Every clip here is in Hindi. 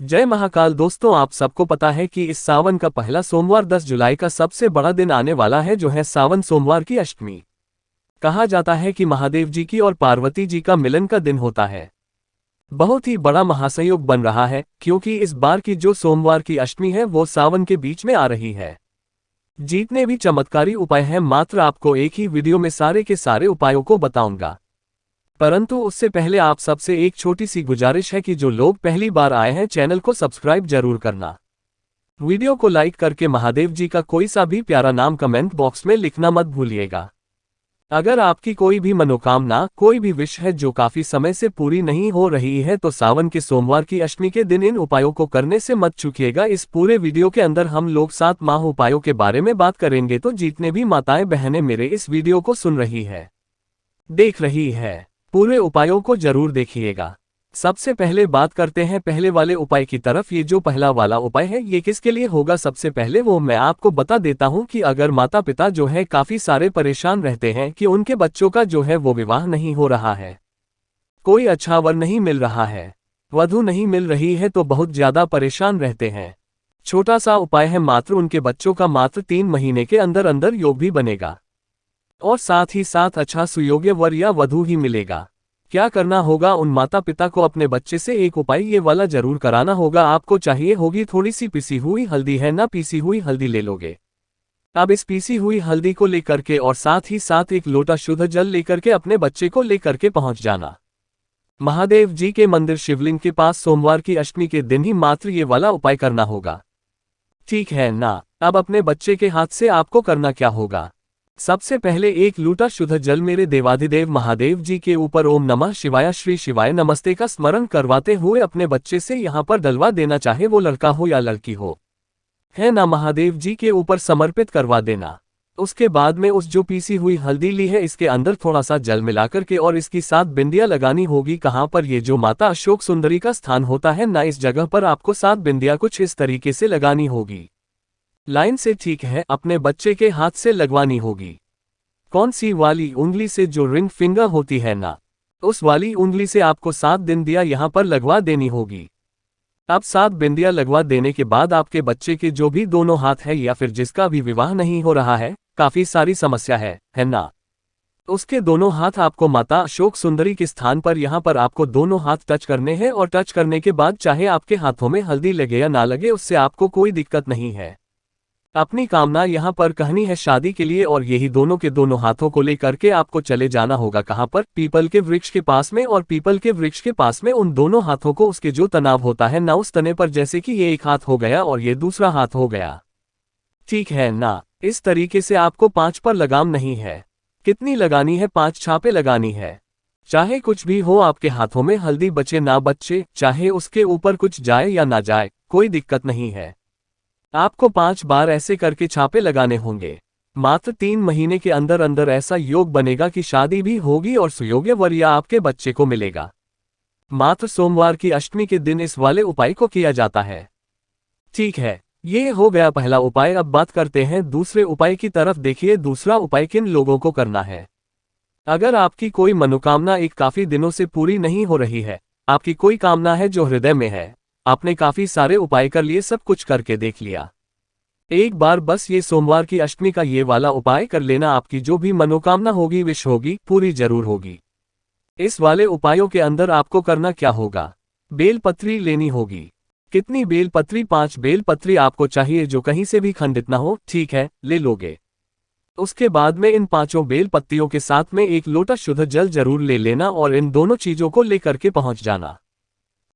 जय महाकाल। दोस्तों, आप सबको पता है कि इस सावन का पहला सोमवार 10 जुलाई का सबसे बड़ा दिन आने वाला है, जो है सावन सोमवार की अष्टमी। कहा जाता है कि महादेव जी की और पार्वती जी का मिलन का दिन होता है। बहुत ही बड़ा महासंयोग बन रहा है, क्योंकि इस बार की जो सोमवार की अष्टमी है वो सावन के बीच में आ रही है। जितने भी चमत्कारी उपाय हैं, मात्र आपको एक ही वीडियो में सारे के सारे उपायों को बताऊंगा। परंतु उससे पहले आप सबसे एक छोटी सी गुजारिश है कि जो लोग पहली बार आए हैं, चैनल को सब्सक्राइब जरूर करना। वीडियो को लाइक करके महादेव जी का कोई सा भी प्यारा नाम कमेंट बॉक्स में लिखना मत भूलिएगा। अगर आपकी कोई भी मनोकामना, कोई भी विश है जो काफी समय से पूरी नहीं हो रही है, तो सावन के सोमवार की अष्टमी के दिन इन उपायों को करने से मत चूकिएगा। इस पूरे वीडियो के अंदर हम लोग 7 माह उपायों के बारे में बात करेंगे। तो जितने भी माताएं बहनें मेरे इस वीडियो को सुन रही है, देख रही है, पूरे उपायों को जरूर देखिएगा। सबसे पहले बात करते हैं पहले वाले उपाय की तरफ। ये जो पहला वाला उपाय है, ये किसके लिए होगा, सबसे पहले वो मैं आपको बता देता हूं कि अगर माता पिता जो है काफी सारे परेशान रहते हैं कि उनके बच्चों का जो है वो विवाह नहीं हो रहा है, कोई अच्छा वर नहीं मिल रहा है, वधू नहीं मिल रही है, तो बहुत ज्यादा परेशान रहते हैं। छोटा सा उपाय है, मात्र उनके बच्चों का मात्र 3 महीने के अंदर अंदर योग भी बनेगा और साथ ही साथ अच्छा सुयोग्य वर या वधू ही मिलेगा। क्या करना होगा, उन माता पिता को अपने बच्चे से एक उपाय ये वाला जरूर कराना होगा। आपको चाहिए होगी थोड़ी सी पिसी हुई हल्दी, है ना, पिसी हुई हल्दी ले लोगे। अब इस पिसी हुई हल्दी को लेकर के और साथ ही साथ एक लोटा शुद्ध जल लेकर के अपने बच्चे को लेकर के पहुंच जाना महादेव जी के मंदिर शिवलिंग के पास। सोमवार की अष्टमी के दिन ही मात्र ये वाला उपाय करना होगा, ठीक है ना। अब अपने बच्चे के हाथ से आपको करना क्या होगा, सबसे पहले एक लूटा शुद्ध जल मेरे देवाधिदेव महादेव जी के ऊपर ओम नमः शिवाय श्री शिवाय नमस्ते का स्मरण करवाते हुए अपने बच्चे से यहाँ पर डलवा देना, चाहे वो लड़का हो या लड़की हो, है ना, महादेव जी के ऊपर समर्पित करवा देना। उसके बाद में उस जो पीसी हुई हल्दी ली है, इसके अंदर थोड़ा सा जल मिलाकर के और इसकी 7 बिंदियां लगानी होगी। कहाँ पर, ये जो माता अशोक सुंदरी का स्थान होता है ना, इस जगह पर आपको 7 बिंदियां कुछ इस तरीके से लगानी होगी, लाइन से, ठीक है। अपने बच्चे के हाथ से लगवानी होगी। कौन सी वाली उंगली से, जो रिंग फिंगर होती है ना, उस वाली उंगली से आपको 7 बिंदियां यहाँ पर लगवा देनी होगी। अब 7 बिंदियां लगवा देने के बाद आपके बच्चे के जो भी दोनों हाथ है या फिर जिसका भी विवाह नहीं हो रहा है, काफी सारी समस्या है ना, उसके दोनों हाथ आपको माता अशोक सुंदरी के स्थान पर यहाँ पर आपको दोनों हाथ टच करने हैं। और टच करने के बाद चाहे आपके हाथों में हल्दी लगे या ना लगे, उससे आपको कोई दिक्कत नहीं है। अपनी कामना यहाँ पर कहनी है शादी के लिए, और यही दोनों के दोनों हाथों को लेकर के आपको चले जाना होगा। कहाँ पर, पीपल के वृक्ष के पास में। और पीपल के वृक्ष के पास में उन दोनों हाथों को उसके जो तनाव होता है ना, उस तने पर, जैसे कि ये एक हाथ हो गया और ये दूसरा हाथ हो गया, ठीक है ना। इस तरीके से आपको 5 पर लगाम नहीं है। कितनी लगानी है, 5 छापे लगानी है। चाहे कुछ भी हो, आपके हाथों में हल्दी बचे ना बचे, चाहे उसके ऊपर कुछ जाए या ना जाए, कोई दिक्कत नहीं है। आपको 5 बार ऐसे करके छापे लगाने होंगे। मात्र 3 महीने के अंदर अंदर ऐसा योग बनेगा कि शादी भी होगी और सुयोग्य वर या आपके बच्चे को मिलेगा। मात्र सोमवार की अष्टमी के दिन इस वाले उपाय को किया जाता है, ठीक है। ये हो गया पहला उपाय। अब बात करते हैं दूसरे उपाय की तरफ। देखिए, दूसरा उपाय किन लोगों को करना है। अगर आपकी कोई मनोकामना एक काफी दिनों से पूरी नहीं हो रही है, आपकी कोई कामना है जो हृदय में है, आपने काफी सारे उपाय कर लिए, सब कुछ करके देख लिया, एक बार बस ये सोमवार की अष्टमी का ये वाला उपाय कर लेना। आपकी जो भी मनोकामना होगी, विश होगी, पूरी जरूर होगी। इस वाले उपायों के अंदर आपको करना क्या होगा, बेलपत्री लेनी होगी। कितनी बेलपत्री, 5 बेलपत्री आपको चाहिए, जो कहीं से भी खंडित ना हो, ठीक है, ले लोगे। उसके बाद में इन 5 बेल पत्तियों के साथ में एक लोटा शुद्ध जल जरूर ले लेना और इन दोनों चीजों को लेकर के पहुंच जाना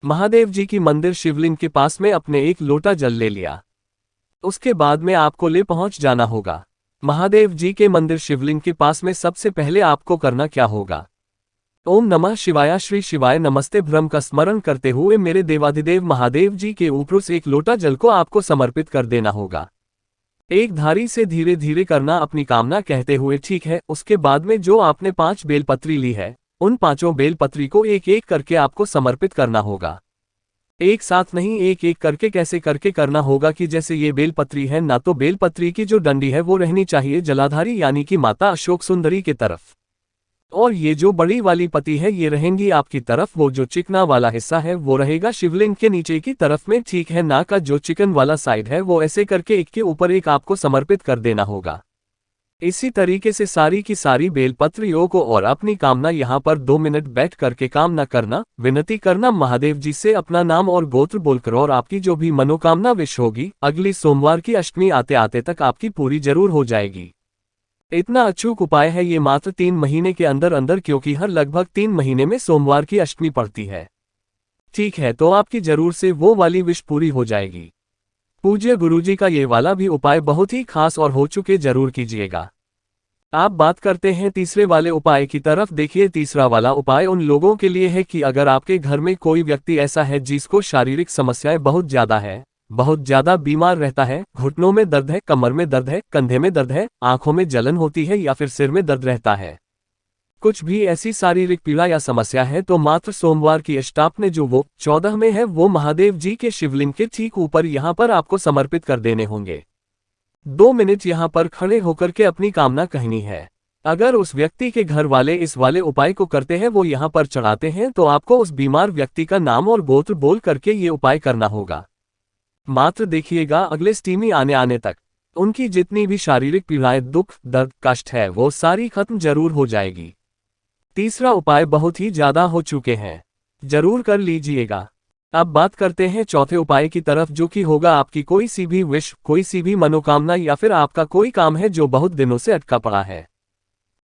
महादेव जी की मंदिर शिवलिंग के पास में। अपने एक लोटा जल ले लिया, उसके बाद में आपको ले पहुंच जाना होगा महादेव जी के मंदिर शिवलिंग के पास में। सबसे पहले आपको करना क्या होगा, ओम नमः शिवाय श्री शिवाय नमस्ते भ्रम का स्मरण करते हुए मेरे देवाधिदेव महादेव जी के ऊपर उस एक लोटा जल को आपको समर्पित कर देना होगा। एक धारी से धीरे धीरे करना, अपनी कामना कहते हुए, ठीक है। उसके बाद में जो आपने 5 बेलपत्री ली है, उन 5 बेलपत्री को एक एक करके आपको समर्पित करना होगा। एक साथ नहीं, एक एक करके कैसे करके करना होगा कि जैसे ये बेलपत्री है ना, तो बेलपत्री की जो डंडी है वो रहनी चाहिए जलाधारी, यानी कि माता अशोक सुंदरी की तरफ। और ये जो बड़ी वाली पत्ती है ये रहेंगी आपकी तरफ, वो जो चिकना वाला हिस्सा है वो रहेगा शिवलिंग के नीचे की तरफ में, ठीक है ना। का जो चिकन वाला साइड है वो ऐसे करके एक के ऊपर एक आपको समर्पित कर देना होगा। इसी तरीके से सारी की सारी बेलपत्रियों को, और अपनी कामना यहाँ पर 2 मिनट बैठ करके कामना करना, विनती करना महादेव जी से अपना नाम और गोत्र बोलकर, और आपकी जो भी मनोकामना विश होगी अगली सोमवार की अष्टमी आते आते तक आपकी पूरी जरूर हो जाएगी। इतना अचूक उपाय है ये मात्र 3 महीने के अंदर अंदर, क्योंकि हर लगभग 3 महीने में सोमवार की अष्टमी पड़ती है। ठीक है, तो आपकी जरूर से वो वाली विश पूरी हो जाएगी। पूज्य गुरुजी का ये वाला भी उपाय बहुत ही खास और हो चुके, जरूर कीजिएगा। आप बात करते हैं तीसरे वाले उपाय की तरफ। देखिए, तीसरा वाला उपाय उन लोगों के लिए है कि अगर आपके घर में कोई व्यक्ति ऐसा है जिसको शारीरिक समस्याएं बहुत ज्यादा है, बहुत ज्यादा बीमार रहता है, घुटनों में दर्द है, कमर में दर्द है, कंधे में दर्द है, आंखों में जलन होती है या फिर सिर में दर्द रहता है, कुछ भी ऐसी शारीरिक पीड़ा या समस्या है, तो मात्र सोमवार की अष्टमी जो वो 14 में है वो महादेव जी के शिवलिंग के ठीक ऊपर यहाँ पर आपको समर्पित कर देने होंगे। 2 मिनट यहाँ पर खड़े होकर के अपनी कामना कहनी है। अगर उस व्यक्ति के घर वाले इस वाले उपाय को करते हैं, वो यहाँ पर चढ़ाते हैं, तो आपको उस बीमार व्यक्ति का नाम और गोत्र बोल करके ये उपाय करना होगा। मात्र देखिएगा अगले अष्टमी आने तक उनकी जितनी भी शारीरिक पीड़ाएं, दुख, दर्द, कष्ट है वो सारी खत्म जरूर हो जाएगी। तीसरा उपाय बहुत ही ज्यादा हो चुके हैं, जरूर कर लीजिएगा। अब बात करते हैं चौथे उपाय की तरफ, जो कि होगा आपकी कोई सी भी विश, कोई सी भी मनोकामना, या फिर आपका कोई काम है जो बहुत दिनों से अटका पड़ा है,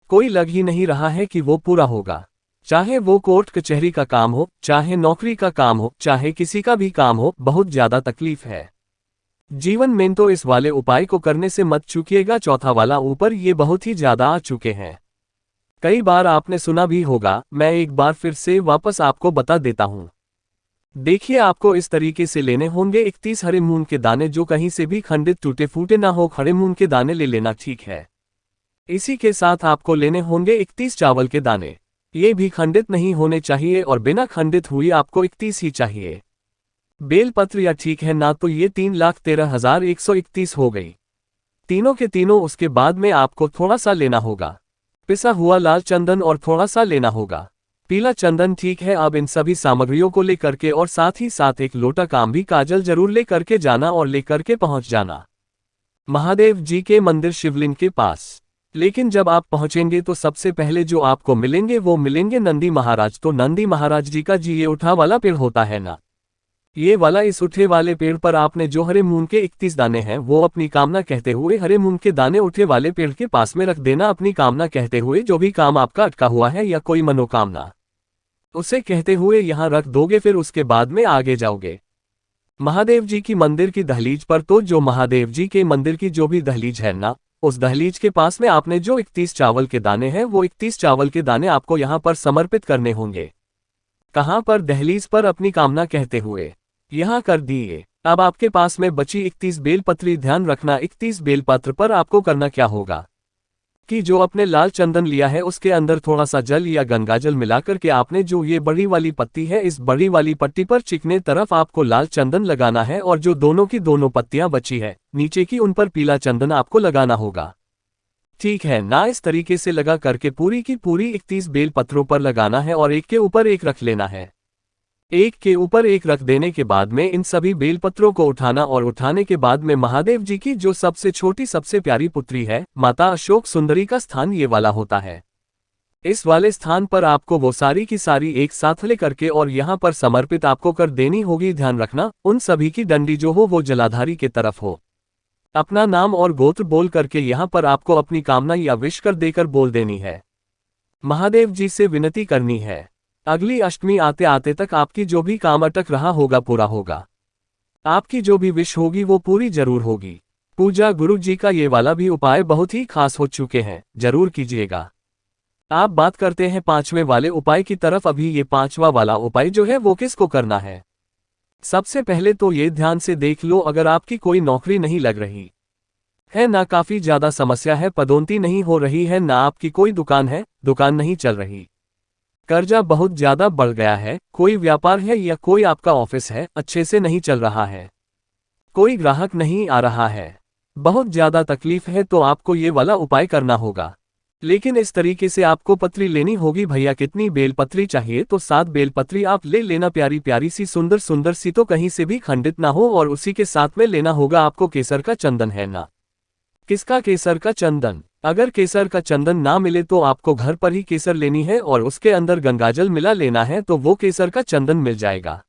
कोई लग ही नहीं रहा है कि वो पूरा होगा। चाहे वो कोर्ट कचहरी का काम हो, चाहे नौकरी का काम हो, चाहे किसी का भी काम हो, बहुत ज्यादा तकलीफ है जीवन में, तो इस वाले उपाय को करने से मत चूकिएगा। चौथा वाला ऊपर ये बहुत ही ज्यादा आ चुके हैं, कई बार आपने सुना भी होगा, मैं एक बार फिर से वापस आपको बता देता हूं। देखिए, आपको इस तरीके से लेने होंगे 31 हरे मूंग के दाने, जो कहीं से भी खंडित टूटे फूटे ना हो, खड़े मूंग के दाने ले लेना, ठीक है। इसी के साथ आपको लेने होंगे 31 चावल के दाने, ये भी खंडित नहीं होने चाहिए, और बिना खंडित हुई आपको 31 ही चाहिए। बेलपत्र या ठीक है ना, तो ये 3,13,131 हो गई, तीनों के तीनों। उसके बाद में आपको थोड़ा सा लेना होगा पिसा हुआ लाल चंदन, और थोड़ा सा लेना होगा पीला चंदन, ठीक है। अब इन सभी सामग्रियों को लेकर के, और साथ ही साथ एक लोटा काम भी काजल जरूर लेकर के जाना, और लेकर के पहुंच जाना महादेव जी के मंदिर शिवलिंग के पास। लेकिन जब आप पहुंचेंगे तो सबसे पहले जो आपको मिलेंगे वो मिलेंगे नंदी महाराज। तो नंदी महाराज जी का जी ये उठा वाला पेड़ होता है ना, ये वाला, इस उठे वाले पेड़ पर आपने जो हरे मूंग के 31 दाने हैं वो अपनी कामना कहते हुए हरे मूंग के दाने उठे वाले पेड़ के पास में रख देना, अपनी कामना कहते हुए। जो भी काम आपका अटका हुआ है या कोई मनोकामना, उसे कहते हुए यहाँ रख दोगे, फिर उसके बाद में आगे जाओगे महादेव जी की मंदिर की दहलीज पर। तो जो महादेव जी के मंदिर की जो भी दहलीज है ना, उस दहलीज के पास में आपने जो 31 चावल के दाने हैं वो 31 चावल के दाने आपको यहाँ पर समर्पित करने होंगे। कहाँ पर? दहलीज पर, अपनी कामना कहते हुए यहाँ कर दिए। अब आपके पास में बची 31 बेलपत्री। ध्यान रखना, 31 बेलपत्र पर आपको करना क्या होगा कि जो अपने लाल चंदन लिया है उसके अंदर थोड़ा सा जल या गंगाजल मिलाकर के आपने जो ये बड़ी वाली पत्ती है, इस बड़ी वाली पट्टी पर चिकने तरफ आपको लाल चंदन लगाना है, और जो दोनों की दोनों पत्तियां बची है नीचे की, उन पर पीला चंदन आपको लगाना होगा, ठीक है ना। इस तरीके से लगा करके पूरी की पूरी 31 बेल पत्रों पर लगाना है, और एक के ऊपर एक रख लेना है। एक के ऊपर एक रख देने के बाद में इन सभी बेलपत्रों को उठाना, और उठाने के बाद में महादेव जी की जो सबसे छोटी सबसे प्यारी पुत्री है माता अशोक सुंदरी का स्थान ये वाला होता है। इस वाले स्थान पर आपको वो सारी की सारी एक साथ ले करके और यहाँ पर समर्पित आपको कर देनी होगी। ध्यान रखना, उन सभी की डंडी जो हो वो जलाधारी के तरफ हो। अपना नाम और गोत्र बोल करके यहाँ पर आपको अपनी कामना या विश कर देकर बोल देनी है। महादेव जी से विनती करनी है, अगली अष्टमी आते आते तक आपकी जो भी काम अटक रहा होगा पूरा होगा, आपकी जो भी विश होगी वो पूरी जरूर होगी। पूजा गुरु जी का ये वाला भी उपाय बहुत ही खास हो चुके हैं, जरूर कीजिएगा। आप बात करते हैं 5वें वाले उपाय की तरफ। अभी ये 5वां वाला उपाय जो है वो किसको करना है? सबसे पहले तो ये ध्यान से देख लो, अगर आपकी कोई नौकरी नहीं लग रही है ना, काफी ज्यादा समस्या है, पदोन्नति नहीं हो रही है ना, आपकी कोई दुकान है, दुकान नहीं चल रही, कर्जा बहुत ज्यादा बढ़ गया है, कोई व्यापार है या कोई आपका ऑफिस है अच्छे से नहीं चल रहा है, कोई ग्राहक नहीं आ रहा है, बहुत ज्यादा तकलीफ है, तो आपको ये वाला उपाय करना होगा। लेकिन इस तरीके से आपको पत्री लेनी होगी भैया। कितनी बेलपत्री चाहिए? तो 7 बेलपत्री आप ले लेना, प्यारी प्यारी सी, सुंदर सुंदर सी, तो कहीं से भी खंडित ना हो। और उसी के साथ में लेना होगा आपको केसर का चंदन, है ना? किसका? केसर का चंदन। अगर केसर का चंदन ना मिले तो आपको घर पर ही केसर लेनी है और उसके अंदर गंगाजल मिला लेना है, तो वो केसर का चंदन मिल जाएगा।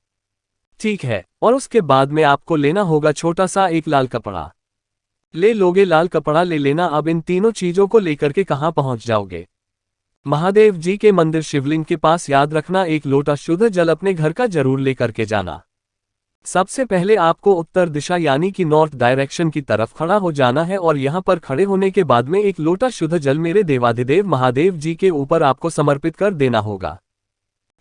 ठीक है। और उसके बाद में आपको लेना होगा छोटा सा एक लाल कपड़ा। ले लोगे? लाल कपड़ा ले लेना। अब इन तीनों चीजों को लेकर के कहाँ पहुंच जाओगे? महादेव जी के मंदिर शिवलिंग के पास। याद रखना, एक लोटा शुद्ध जल अपने घर का जरूर लेकर के जाना। सबसे पहले आपको उत्तर दिशा यानी कि नॉर्थ डायरेक्शन की तरफ खड़ा हो जाना है और यहाँ पर खड़े होने के बाद में एक लोटा शुद्ध जल मेरे देवाधिदेव महादेव जी के ऊपर आपको समर्पित कर देना होगा।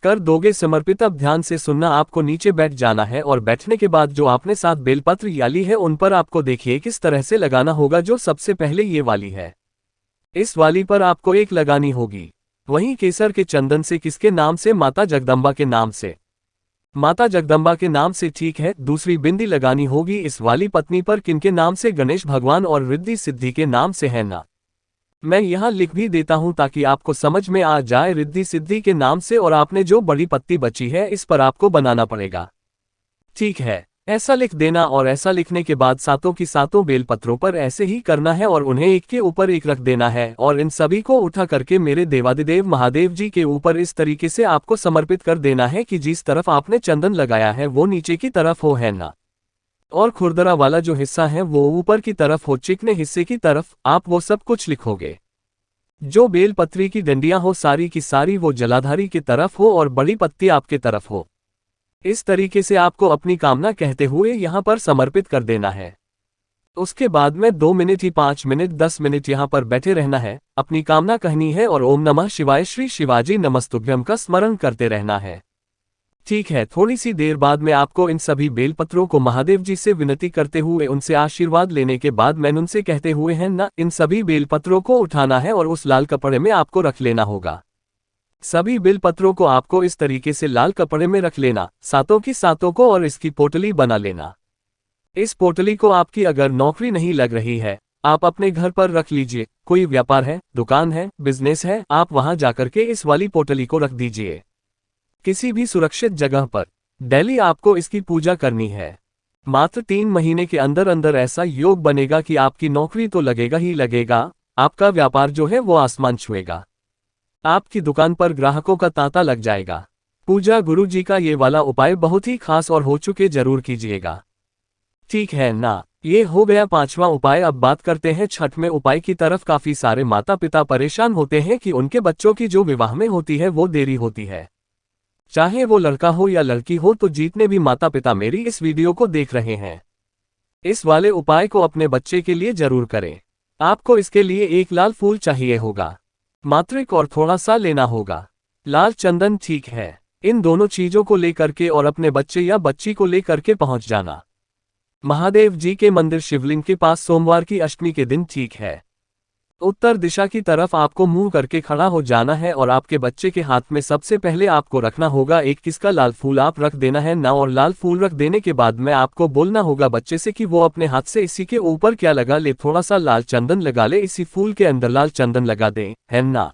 कर दोगे समर्पित? अब ध्यान से सुनना, आपको नीचे बैठ जाना है और बैठने के बाद जो आपने 7 बेलपत्र याली है उन पर आपको देखिए किस तरह से लगाना होगा। जो सबसे पहले ये वाली है, इस वाली पर आपको एक लगानी होगी। वहीं केसर के चंदन से किसके नाम से? माता जगदम्बा के नाम से। माता जगदम्बा के नाम से, ठीक है। दूसरी बिंदी लगानी होगी इस वाली पत्नी पर। किनके नाम से? गणेश भगवान और रिद्धि सिद्धि के नाम से, है ना? मैं यहाँ लिख भी देता हूँ ताकि आपको समझ में आ जाए, रिद्धि सिद्धि के नाम से। और आपने जो बड़ी पत्ती बची है इस पर आपको बनाना पड़ेगा। ठीक है, ऐसा लिख देना। और ऐसा लिखने के बाद सातों की सातों बेलपत्रों पर ऐसे ही करना है और उन्हें एक के ऊपर एक रख देना है। और इन सभी को उठा करके मेरे देवादिदेव महादेव जी के ऊपर इस तरीके से आपको समर्पित कर देना है कि जिस तरफ आपने चंदन लगाया है वो नीचे की तरफ हो, है ना? और खुरदरा वाला जो हिस्सा है वो ऊपर की तरफ हो। चिकने हिस्से की तरफ आप वो सब कुछ लिखोगे। जो बेलपत्री की डंडियां हो सारी की सारी वो जलाधारी की तरफ हो और बड़ी पत्ती आपके तरफ हो। इस तरीके से आपको अपनी कामना कहते हुए यहाँ पर समर्पित कर देना है। उसके बाद में 2 मिनट ही 5 मिनट 10 मिनट यहाँ पर बैठे रहना है, अपनी कामना कहनी है और ओम नमः शिवाय श्री शिवाजी नमस्तुभ्यम का स्मरण करते रहना है। ठीक है। थोड़ी सी देर बाद में आपको इन सभी बेलपत्रों को महादेव जी से विनती करते हुए उनसे आशीर्वाद लेने के बाद मैं उनसे कहते हुए हैं ना, इन सभी बेलपत्रों को उठाना है और उस लाल कपड़े में आपको रख लेना होगा। सभी बेलपत्रों को आपको इस तरीके से लाल कपड़े में रख लेना, सातों की सातों को, और इसकी पोटली बना लेना। इस पोटली को आपकी अगर नौकरी नहीं लग रही है, आप अपने घर पर रख लीजिए। कोई व्यापार है, दुकान है, बिजनेस है, आप वहां जाकर के इस वाली पोटली को रख दीजिए किसी भी सुरक्षित जगह पर। डेली आपको इसकी पूजा करनी है। मात्र 3 महीने के अंदर अंदर ऐसा योग बनेगा कि आपकी नौकरी तो लगेगा ही लगेगा, आपका व्यापार जो है वो आसमान छुएगा, आपकी दुकान पर ग्राहकों का तांता लग जाएगा। पूजा गुरु जी का ये वाला उपाय बहुत ही खास और हो चुके जरूर कीजिएगा। ठीक है ना? ये हो गया 5वां उपाय। अब बात करते हैं 6वें उपाय की तरफ। काफी सारे माता पिता परेशान होते हैं कि उनके बच्चों की जो विवाह में होती है वो देरी होती है, चाहे वो लड़का हो या लड़की हो। तो जितने भी माता पिता मेरी इस वीडियो को देख रहे हैं, इस वाले उपाय को अपने बच्चे के लिए जरूर करें। आपको इसके लिए एक लाल फूल चाहिए होगा, मात्रिक और थोड़ा सा लेना होगा लाल चंदन। ठीक है, इन दोनों चीजों को लेकर के और अपने बच्चे या बच्ची को लेकर के पहुंच जाना महादेव जी के मंदिर शिवलिंग के पास सोमवार की अष्टमी के दिन। ठीक है, उत्तर दिशा की तरफ आपको मुंह करके खड़ा हो जाना है और आपके बच्चे के हाथ में सबसे पहले आपको रखना होगा एक किसका? लाल फूल आप रख देना है ना। और लाल फूल रख देने के बाद में आपको बोलना होगा बच्चे से कि वो अपने हाथ से इसी के ऊपर क्या लगा ले, थोड़ा सा लाल चंदन लगा ले, इसी फूल के अंदर लाल चंदन लगा दे, है ना?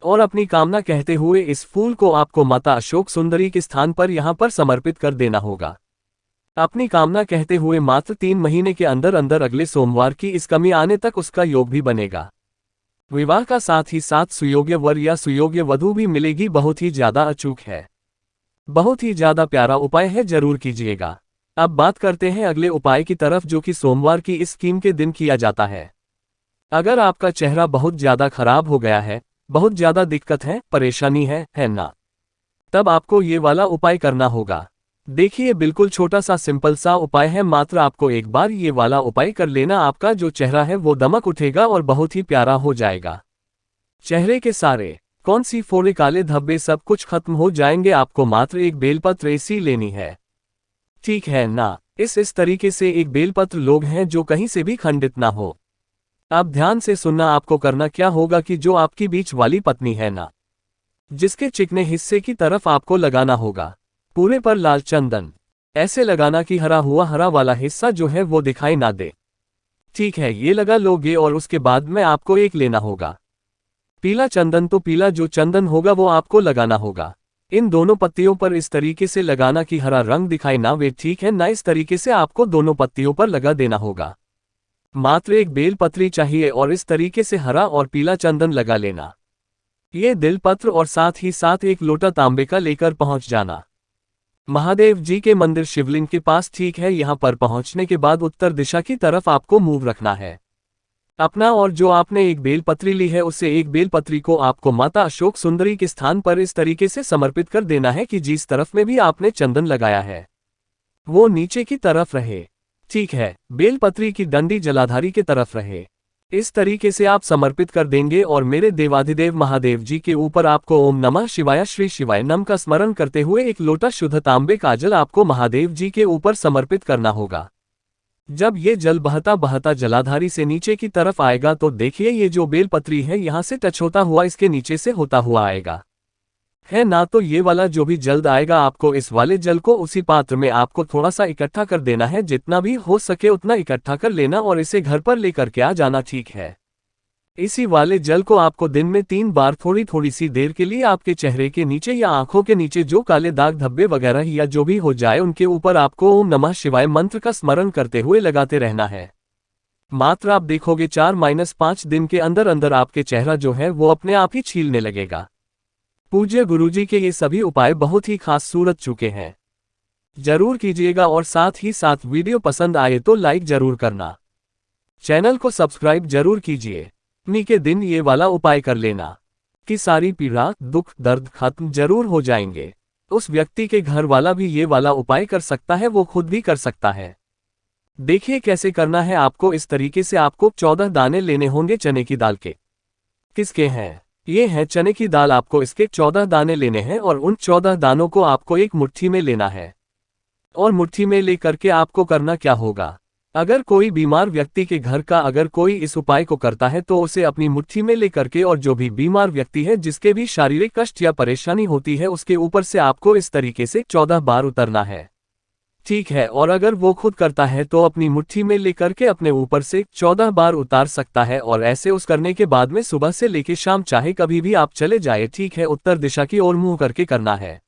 और अपनी कामना कहते हुए इस फूल को आपको माता अशोक सुंदरी के स्थान पर यहाँ पर समर्पित कर देना होगा। अपनी कामना कहते हुए मात्र 3 महीने के अंदर अंदर अगले सोमवार की इस कमी आने तक उसका योग भी बनेगा। विवाह का साथ ही साथ सुयोग्य वर या सुयोग्य वधू भी मिलेगी। बहुत ही ज्यादा अचूक है, बहुत ही ज्यादा प्यारा उपाय है, जरूर कीजिएगा। अब बात करते हैं अगले उपाय की तरफ जो कि सोमवार की इस स्कीम के दिन किया जाता है। अगर आपका चेहरा बहुत ज्यादा खराब हो गया है, बहुत ज्यादा दिक्कत है, परेशानी है ना? तब आपको ये वाला उपाय करना होगा। देखिए, बिल्कुल छोटा सा सिंपल सा उपाय है। मात्र आपको एक बार ये वाला उपाय कर लेना, आपका जो चेहरा है वो दमक उठेगा और बहुत ही प्यारा हो जाएगा। चेहरे के सारे कौन सी फोड़े, काले धब्बे सब कुछ खत्म हो जाएंगे। आपको मात्र एक बेलपत्र ऐसी लेनी है। ठीक है ना? इस तरीके से एक बेलपत्र लोग हैं जो कहीं से भी खंडित ना हो। अब ध्यान से सुनना, आपको करना क्या होगा कि जो आपकी बीच वाली पत्नी है ना, जिसके चिकने हिस्से की तरफ आपको लगाना होगा पूरे पर लाल चंदन। ऐसे लगाना कि हरा हुआ हरा वाला हिस्सा जो है वो दिखाई ना दे। ठीक है, ये लगा लोगे और उसके बाद में आपको एक लेना होगा पीला चंदन तो पीला जो चंदन होगा वो आपको लगाना होगा। इन दोनों पत्तियों पर इस तरीके से लगाना कि हरा रंग दिखाई ना वे, ठीक है ना। इस तरीके से आपको दोनों पत्तियों पर लगा देना होगा। मात्र एक बेलपत्री चाहिए और इस तरीके से हरा और पीला चंदन लगा लेना। ये दिलपत्र और साथ ही साथ एक लोटा तांबे का लेकर पहुंच जाना महादेव जी के मंदिर शिवलिंग के पास, ठीक है। यहां पर पहुंचने के बाद उत्तर दिशा की तरफ आपको मूव रखना है अपना, और जो आपने एक बेलपत्री ली है उससे एक बेलपत्री को आपको माता अशोक सुंदरी के स्थान पर इस तरीके से समर्पित कर देना है कि जिस तरफ में भी आपने चंदन लगाया है वो नीचे की तरफ रहे, ठीक है। बेलपत्री की डंडी जलाधारी के तरफ रहे। इस तरीके से आप समर्पित कर देंगे और मेरे देवाधिदेव महादेव जी के ऊपर आपको ओम नमः शिवाय श्री शिवाय नम का स्मरण करते हुए एक लोटा शुद्ध तांबे का जल आपको महादेव जी के ऊपर समर्पित करना होगा। जब ये जल बहता बहता जलाधारी से नीचे की तरफ आएगा तो देखिए ये जो बेलपत्री है यहां से टच होता हुआ इसके नीचे से होता हुआ आएगा, है ना। तो ये वाला जो भी जल आएगा आपको इस वाले जल को उसी पात्र में आपको थोड़ा सा इकट्ठा कर देना है, जितना भी हो सके उतना इकट्ठा कर लेना और इसे घर पर लेकर के आ जाना, ठीक है। इसी वाले जल को आपको दिन में 3 बार थोड़ी थोड़ी सी देर के लिए आपके चेहरे के नीचे या आंखों के नीचे जो काले दाग धब्बे वगैरह या जो भी हो जाए उनके ऊपर आपको ओम नमः शिवाय मंत्र का स्मरण करते हुए लगाते रहना है। मात्र आप देखोगे 4-5 दिन के अंदर अंदर आपके चेहरा जो है वो अपने आप ही छीलने लगेगा। पूज्य गुरुजी के ये सभी उपाय बहुत ही खास सूरत चुके हैं, जरूर कीजिएगा। और साथ ही साथ वीडियो पसंद आए तो लाइक जरूर करना, चैनल को सब्सक्राइब जरूर कीजिए। नी के दिन ये वाला उपाय कर लेना कि सारी पीड़ा दुख दर्द खत्म जरूर हो जाएंगे। उस व्यक्ति के घर वाला भी ये वाला उपाय कर सकता है, वो खुद भी कर सकता है। देखिए कैसे करना है आपको। इस तरीके से आपको 14 दाने लेने होंगे चने की दाल के। किसके हैं? ये है चने की दाल। आपको इसके 14 दाने लेने हैं और उन 14 दानों को आपको एक मुट्ठी में लेना है। और मुट्ठी में ले करके आपको करना क्या होगा, अगर कोई बीमार व्यक्ति के घर का अगर कोई इस उपाय को करता है तो उसे अपनी मुट्ठी में ले करके, और जो भी बीमार व्यक्ति है जिसके भी शारीरिक कष्ट या परेशानी होती है उसके ऊपर से आपको इस तरीके से 14 बार उतरना है, ठीक है। और अगर वो खुद करता है तो अपनी मुट्ठी में लेकर के अपने ऊपर से 14 बार उतार सकता है। और ऐसे उस करने के बाद में सुबह से लेके शाम चाहे कभी भी आप चले जाए, ठीक है। उत्तर दिशा की ओर मुंह करके करना है।